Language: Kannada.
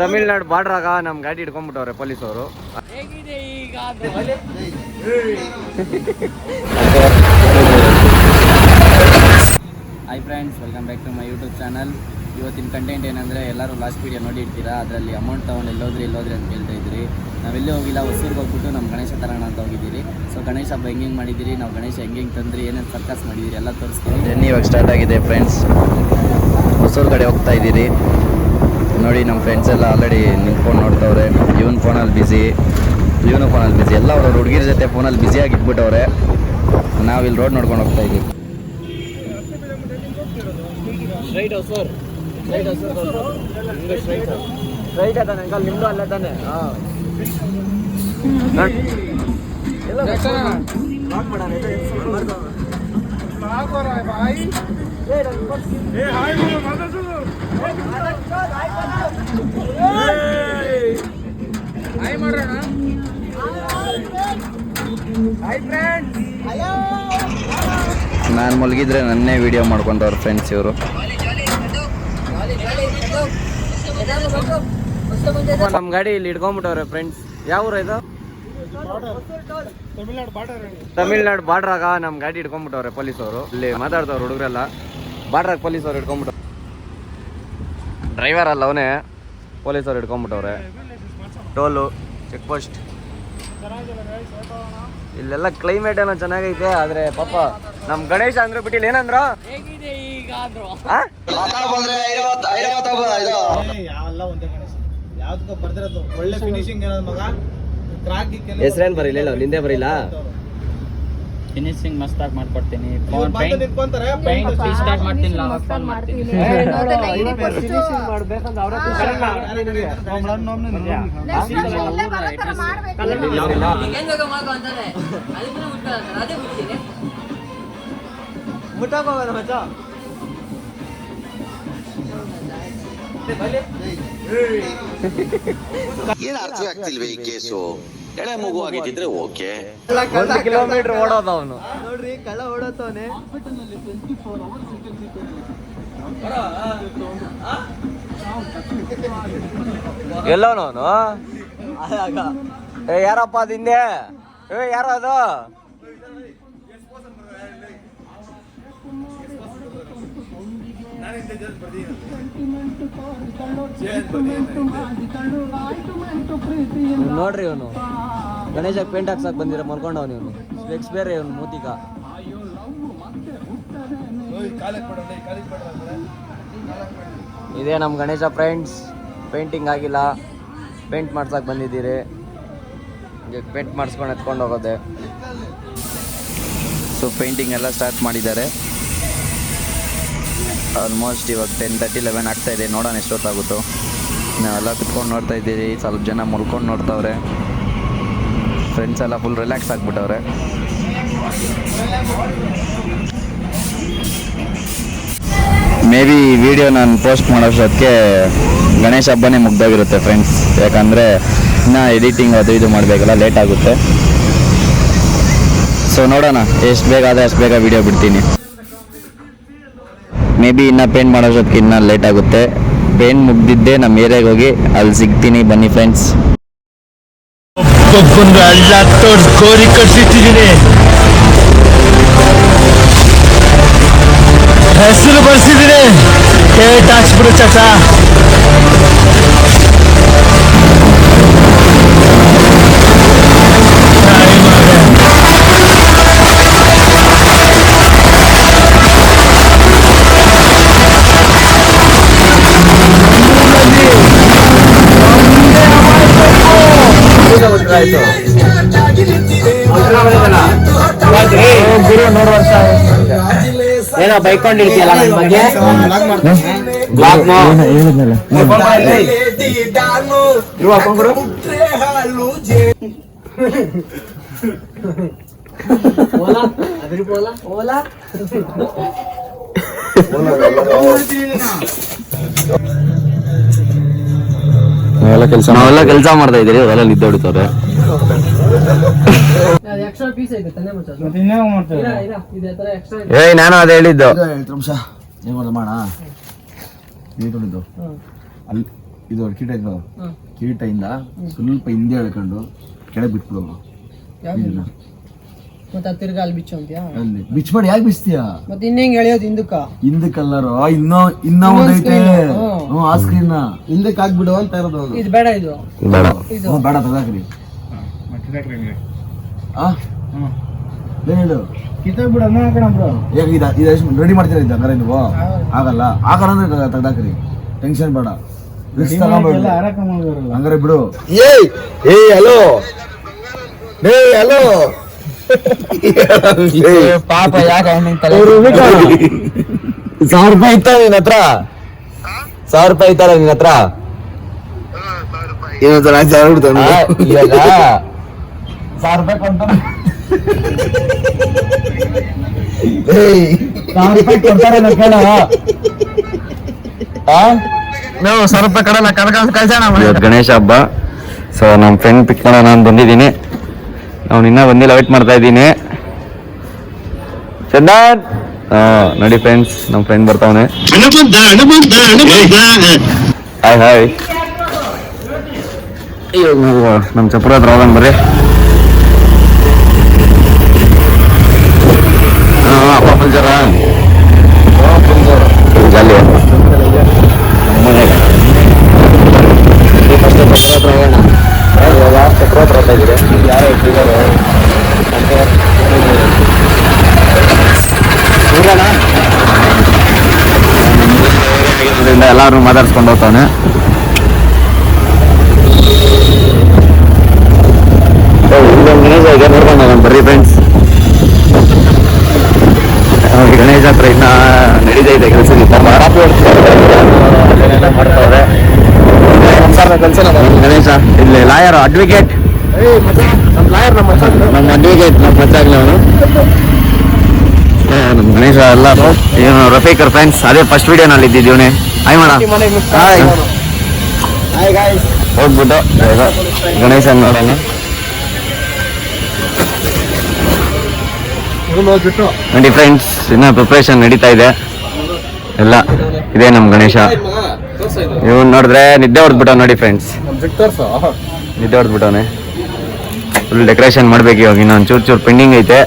ತಮಿಳ್ನಾಡು ಬಾರ್ಡ್ರಾಗ ನಮ್ ಗಾಡಿ ಹಿಡ್ಕೊಂಡ್ಬಿಟ್ಟವ್ರೆ ಪೊಲೀಸವರು. Hi friends, welcome back to my YouTube channel. ಇವತ್ತಿನ ಕಂಟೆಂಟ್ ಏನಂದರೆ, ಎಲ್ಲರೂ ಲಾಸ್ಟ್ ವೀಡಿಯೋ ನೋಡಿರ್ತೀರಾ. ಅದರಲ್ಲಿ ಅಮೌಂಟ್ ತೊಗೊಂಡು ಎಲ್ಲೋದ್ರಿ ಅಂತ ಕೇಳ್ತಾ ಇದ್ರಿ. ನಾವೆಲ್ಲೇ ಹೋಗಿಲ್ಲ, ಹೊಸೂರಿಗೆ ಹೋಗ್ಬಿಟ್ಟು ನಮ್ಮ ಗಣೇಶ ತರೋಣ ಅಂತ ಹೋಗಿದ್ದೀರಿ. ಸೊ ಗಣೇಶ ಹಬ್ಬ ಹೆಂಗೆ ಮಾಡಿದ್ದೀರಿ, ನಾವು ಗಣೇಶ ಹೆಂಗೆ ತಂದ್ರಿ, ಏನೇನು ಸರ್ಕಸ್ ಮಾಡಿದ್ದೀರಿ ಎಲ್ಲ ತೋರಿಸ್ತೀವಿ. ಜರ್ನಿ ಇವಾಗ ಸ್ಟಾರ್ಟ್ ಆಗಿದೆ ಫ್ರೆಂಡ್ಸ್. ಹೊಸೂರು ಕಡೆ ಹೋಗ್ತಾ ಇದ್ದೀರಿ. ನೋಡಿ, ನಮ್ಮ ಫ್ರೆಂಡ್ಸ್ ಎಲ್ಲ ಆಲ್ರೆಡಿ ನಿಂತ್ಕೊಂಡು ನೋಡ್ತವ್ರೆ. ಇವನು ಫೋನಲ್ಲಿ ಬ್ಯುಸಿ, ಎಲ್ಲ ಅವ್ರ ಹುಡುಗಿರ ಜೊತೆ ಫೋನಲ್ಲಿ ಬ್ಯುಸಿಯಾಗಿ ಇಟ್ಬಿಟ್ಟವ್ರೆ. ನಾವಿಲ್ಲಿ ರೋಡ್ ನೋಡ್ಕೊಂಡು ಹೋಗ್ತಾ ಇದ್ದೀವಿ. ಸ್ಟ್ರೈಟ್ ಅದಾನೆ ಅಂಕಲ್, ನಿಮ್ದು ಅಲ್ಲ ತಾನೆ? ನಾನು ಮಲಗಿದ್ರೆ ನನ್ನೇ ವಿಡಿಯೋ ಮಾಡ್ಕೊಂಡವ್ರ ಫ್ರೆಂಡ್ಸ್ ಇವರು. ನಮ್ಮ ಗಾಡಿ ಇಲ್ಲಿ ಹಿಡ್ಕೊಂಡ್ಬಿಟ್ಟವ್ರೆ ಫ್ರೆಂಡ್ಸ್. ಯಾವ ಊರ ಇದು? ತಮಿಳ್ನಾಡು ಬಾರ್ಡ್ರಾಗ ನಮ್ಮ ಗಾಡಿ ಹಿಡ್ಕೊಂಡ್ಬಿಟ್ಟವ್ರೆ ಪೊಲೀಸವರು. ಇಲ್ಲಿ ಮಾತಾಡ್ತವ್ರು ಹುಡುಗರೆಲ್ಲ. ಬಾರ್ಡ್ರಾಗ ಪೊಲೀಸವ್ರು ಹಿಡ್ಕೊಂಡ್ಬಿಟ್ಟು, ಡ್ರೈವರ್ ಅಲ್ಲ ಅವನೇ, ಪೊಲೀಸವ್ರು ಹಿಡ್ಕೊಂಡ್ಬಿಟ್ಟವ್ರೆ. Toll, check post. ಇಲ್ಲೆಲ್ಲ ಕ್ಲೈಮೇಟ್ ಏನೋ ಚೆನ್ನಾಗೈತೆ, ಆದ್ರೆ ಪಾಪ ನಮ್ ಗಣೇಶ ಅಂದ್ರೆ ಬಿಟ್ಟಿಲ್ಲ. ಏನಂದ್ರ ಹೆಸರೇನ್ ಬರೀಲ್ಲ, ನಿಂದೆ ಬರೀಲ್ಲ. ಫಿನಿಶಿಂಗ್ ಮಸ್ತಾಗಿ ಮಾಡ್ಕೊಡ್ತೀನಿ. ಸ್ಟಾರ್ಟ್ ಮಾಡ್ತೀನಿ. ಏನು ಅರ್ಥ ಆಗ್ತಿಲ್ವೇ ಈ ಕೇಸು? ಎಳೆ ಮಗು ಆಗಿದ್ರೆ ಓಕೆ. 1 ಕಿಲೋಮೀಟರ್ ಓಡೋದ ಅವನು. ನೋಡ್ರಿ, ಕಳ್ಳ ಓಡೋತವನೆ. ಎಲ್ಲವನು ಅವನು? ಯಾರಪ್ಪ ಅದು ಹಿಂದೆ? ಯಾರೋ ಅದು? ನೋಡ್ರಿ, ಇವನು ಗಣೇಶ ಪೇಂಟ್ ಹಾಕ್ಸಕ್ ಬಂದಿರ ಮಲ್ಕೊಂಡವನು. ಇವನು ಸ್ಪೆಕ್ಸ್ ಬೇರೆ, ಇವನು ಮೂತಿಗ. ಇದೇ ನಮ್ಮ ಗಣೇಶ ಫ್ರೆಂಡ್ಸ್. ಪೇಂಟಿಂಗ್ ಆಗಿಲ್ಲ, ಪೇಂಟ್ ಮಾಡ್ಸಕ್ ಬಂದಿದ್ದೀರಿ. ಪೇಂಟ್ ಮಾಡಿಸ್ಕೊಂಡು ಎತ್ಕೊಂಡು ಹೋಗೋದೆ. ಸೊ ಪೇಂಟಿಂಗ್ ಎಲ್ಲ ಸ್ಟಾರ್ಟ್ ಮಾಡಿದ್ದಾರೆ. ಆಲ್ಮೋಸ್ಟ್ ಇವಾಗ 10:30-11 ಆಗ್ತಾ ಇದೆ. ನೋಡೋಣ ಎಷ್ಟೊತ್ತಾಗುತ್ತೋ. ನಾವೆಲ್ಲ ಕುತ್ಕೊಂಡು ನೋಡ್ತಾ ಇದ್ದೀರಿ. ಸ್ವಲ್ಪ ಜನ ಮಲ್ಕೊಂಡು ನೋಡ್ತಾವ್ರೆ. ಫ್ರೆಂಡ್ಸ್ ಎಲ್ಲ ಫುಲ್ ರಿಲ್ಯಾಕ್ಸ್ ಆಗಿಬಿಟ್ಟವ್ರೆ. ಮೇ ಬಿ ಈ ವಿಡಿಯೋ ನಾನು ಪೋಸ್ಟ್ ಮಾಡೋಷ್ಟೊತ್ತಿಗೆ ಗಣೇಶ ಹಬ್ಬನೇ ಮುಗ್ದೋಗಿರುತ್ತೆ ಫ್ರೆಂಡ್ಸ್. ಯಾಕಂದರೆ ಇನ್ನೂ ಎಡಿಟಿಂಗ್ ಅದು ಇದು ಮಾಡಬೇಕಲ್ಲ, ಲೇಟ್ ಆಗುತ್ತೆ. ಸೊ ನೋಡೋಣ, ಎಷ್ಟು ಬೇಗ ಆದರೆ ಅಷ್ಟು ಬೇಗ ವಿಡಿಯೋ ಬಿಡ್ತೀನಿ. ಮೇ ಬಿ ಇನ್ನೂ ಪೇಂಟ್ ಮಾಡೋಷ್ಟೊತ್ತಿಗೆ ಇನ್ನೂ ಲೇಟ್ ಆಗುತ್ತೆ. ಪೇಂಟ್ ಮುಗ್ದಿದ್ದೆ ನಮ್ಮ ಏರಿಯಾಗೆ ಹೋಗಿ ಅಲ್ಲಿ ಸಿಗ್ತೀನಿ. ಬನ್ನಿ ಫ್ರೆಂಡ್ಸ್. ಹಳ್ಳ ತೋರ್ಸಿ ಕೋರಿ ಕಟ್ಸಿಟ್ಟಿದ್ದೀನಿ. ಹೆಸರು ಬರ್ಸಿದ್ದೀನಿ. ಕೇಟ್ ಹಾಕ್ಸ್ಬಿಡು ಚಾಚಾ. ಗುರು ನೋಡುವ ವರ್ಷ ಏನೋ ಬೈಕೊಂಡಿರ್ತೀಯಲ್ಲ ನನ್ನ ಬಗ್ಗೆ. ನಾವೆಲ್ಲ ಕೆಲಸ ಮಾಡ್ತಾ ಇದ್ದೀರಿ. ಅವೆಲ್ಲ ನಿದ್ದೊಡಿತವ್ರೆ. ನಾನು ಅದೇ ಹೇಳಿದ್ದು. ಇದು ಕಿರೀಟದಿಂದ ಸ್ವಲ್ಪ ಹಿಂದೆ ಎಳ್ಕೊಂಡು ಕೆಳಗೆ ಬಿಟ್ಬಿಡೋದು. ಮತ್ತೆ ತಿರ್ಗಾ ಅಲ್ಲಿ ಬಿಚ್ಚು ಅಂತ್ಯಾ? ಅಲ್ಲಿ ಬಿಚ್ಬೇಡಿ, ಯಾಕೆ ಬಿಚ್ತೀಯಾ? ಮತ್ತೆ ಇನ್ನೇಂಗ್ ಎಳೆಯೋದು ಹಿಂದಕ್ಕಲ್ಲರು ಇನ್ನೂ ಒಂದೈತೆ. ಆ ಸ್ಕ್ರೀನ್ ಹಿಂದಕ್ಕೆ ಹಾಕ್ಬಿಡು ಅಂತ ಇರೋದು. ಇದು ಬೇಡ, ಇದು ಬೇಡ ಬೇಡ ತಗಾಕ್ರಿ. ಏನಿದು ರೆಡಿ ಮಾಡ್ತೀರಾ ಇದ್ದ ಹಂಗಾರೆ ನೀವು? ಆಗಲ್ಲ ಆಗಲ್ಲ ತೆಗ್ದಾಕ್ರಿ, ಟೆನ್ಷನ್ ಬೇಡ, ರಿಸ್ಕ್ ತಗೊಂಬೇಡ ಹಂಗಾರೆ ಬಿಡು. ಹಲೋ ಹಲೋ ಪಾಪ ಯಾಕೆ 1,000 ರೂಪಾಯಿ ಇತ್ತ ನಿನ್ನ ಹತ್ರ? 1,000 ರೂಪಾಯಿ ಇತ್ತಲ್ಲ ನಿನ್ನ ಹತ್ರ? ಇವಾಗ 1,000 ರೂಪಾಯಿ ಕೊಡ್ತಾರೆ ಕೇಳ. ನಾವು 1,000 ರೂಪಾಯಿ ಕಡಲ್ಲ ಕಳ್ಸೋಣ. ಇವತ್ತು ಗಣೇಶ ಹಬ್ಬ. ಸೊ ನಮ್ಮ ಫ್ರೆಂಡ್ ಪಿಕ್ ಮಾಡೋಣ ನಾನು ಬಂದಿದ್ದೀನಿ. ಅವ್ನು ಇನ್ನೂ ಬಂದಿಲ್ಲ, ವೇಟ್ ಮಾಡ್ತಾ ಇದ್ದೀನಿ. ಚಂದನ್ ನೋಡಿ ಫ್ರೆಂಡ್ಸ್, ನಮ್ಮ ಫ್ರೆಂಡ್ ಬರ್ತಾವನೆ. Hi hi. ಇವಾಗ ನಾವು ನಮ್ಮ ಚಪ್ರ ಹತ್ರ ಹೋಗೋಣ ಬರ್ರಿ. ಪಂಚರ ಜಾಲಿ ಮನೆಗೆ ಫಸ್ಟ್ ಚಪ್ರ ಹತ್ರ ಹೋಗೋಣ. ಚಪ್ರ ಹತ್ರ ಹೋಗ್ತಾ ಇದ್ದೀರಿ, ಯಾರೋ ಇಟ್ಟಿದ್ದಾರೆ ಎಲ್ಲರೂ ಮಾತಾಡ್ಸ್ಕೊಂಡು ಹೋಗ್ತಾನೆ. ಗಣೇಶ ಈಗ ನೋಡ್ಕೊಂಡು ಹೋಗೋಣ ಬರ್ರಿ ಫ್ರೆಂಡ್ಸ್. ಗಣೇಶ ಹತ್ರ ಇನ್ನ ನಡೀತಾ ಇದೆ ಕೆಲಸ, ಮಾಡ್ತಾವ್ರೆ. ಗಣೇಶ ಇಲ್ಲಿ ಲಾಯರ್ ಅಡ್ವೊಕೇಟ್, ನಮ್ಮ ಅಡ್ವೊಕೇಟ್ ನಮ್ಮ ಮಚ್ಚಾಗ್ಲಿ ಅವನು. ನಮ್ಮ ಗಣೇಶ ಎಲ್ಲ ಏನು ರಫೀಕರ್ ಫ್ರೆಂಡ್ಸ್, ಅದೇ ಫಸ್ಟ್ ವಿಡಿಯೋನಲ್ಲಿ ಇದ್ದಿದ್ದೀವನೇ. ಹಾಯ್ ಮಾಡ ಹೋಗ್ಬಿಟ್ಟು ಗಣೇಶ ನೋಡೋಣ. ನೋಡಿ ಫ್ರೆಂಡ್ಸ್, ಇನ್ನ ಪ್ರಿಪ್ರೇಷನ್ ನಡೀತಾ ಇದೆ ಎಲ್ಲ. ಇದೇ ನಮ್ಮ ಗಣೇಶ. ಇವನು ನೋಡಿದ್ರೆ ನಿದ್ದೆ ಹೊಡೆದ್ಬಿಟ್ಟ ನೋಡಿ ಫ್ರೆಂಡ್ಸ್, ನಿದ್ದೆ ಹೊಡೆದ್ಬಿಟ್ಟವನೆ. ಫುಲ್ ಡೆಕೋರೇಷನ್ ಮಾಡ್ಬೇಕು ಇವಾಗ, ಇನ್ನೊಂದು ಚೂರು ಪೆಂಡಿಂಗ್ ಐತೆ.